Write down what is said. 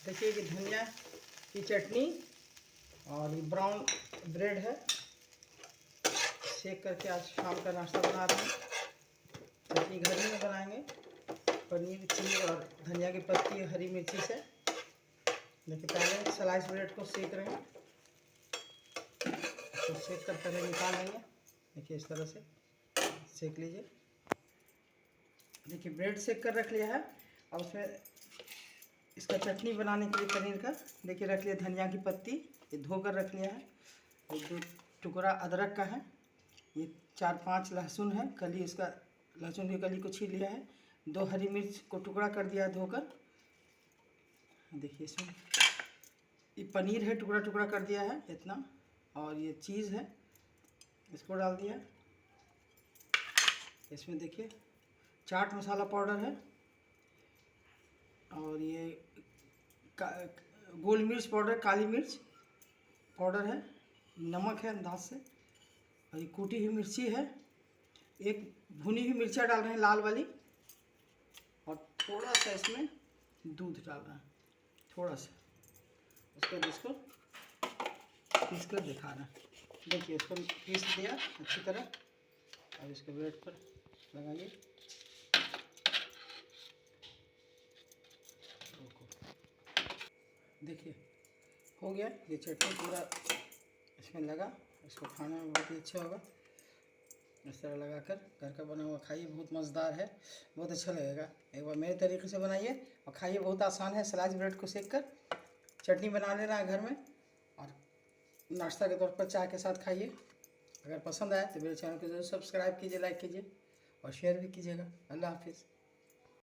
देखिए कि धनिया की चटनी और ये ब्राउन ब्रेड है, सेक करके आज शाम का नाश्ता बना रहे हैं। चटनी घर ही में बनाएंगे, पनीर, चीज़ और धनिया की पत्ती, हरी मिर्ची से। देखिए पहले स्लाइस ब्रेड को सेक रहे हैं, तो सेक कर पहले निकाल लेंगे। देखिए इस तरह से सेक लीजिए। देखिए ब्रेड सेक कर रख लिया है। अब उसमें इसका चटनी बनाने के लिए पनीर का देखिए रख लिया धनिया की पत्ती, ये धोकर रख लिया है। एक 2 टुकड़ा अदरक का है, ये 4-5 लहसुन है, कली इसका लहसुन की कली को छील लिया है। 2 हरी मिर्च को टुकड़ा कर दिया है धोकर। देखिए इसमें ये पनीर है, टुकड़ा टुकड़ा कर दिया है इतना, और ये चीज़ है, इसको डाल दिया। इसमें देखिए चाट मसाला पाउडर है, और ये गोल मिर्च पाउडर, काली मिर्च पाउडर है, नमक है अंदाज से, और ये कूटी हुई मिर्ची है। एक भुनी हुई मिर्चा डाल रहे हैं लाल वाली, और थोड़ा सा इसमें दूध डाल रहे हैं, थोड़ा सा। उसके बाद इसको पीस कर दिखा रहे हैं। देखिए इसको पीस दिया अच्छी तरह। अब इसको ब्रेड पर लगाइए। देखिए हो गया, ये चटनी पूरा इसमें लगा। इसको खाने में बहुत ही अच्छा होगा। इस तरह लगाकर घर का बना हुआ खाइए, बहुत मज़ेदार है, बहुत अच्छा लगेगा। एक बार मेरे तरीके से बनाइए और खाइए, बहुत आसान है। स्लाइस ब्रेड को सेक कर चटनी बना लेना है घर में, और नाश्ता के तौर पर चाय के साथ खाइए। अगर पसंद आए तो मेरे चैनल को ज़रूर सब्सक्राइब कीजिए, लाइक कीजिए और शेयर भी कीजिएगा। अल्लाह हाफिज़।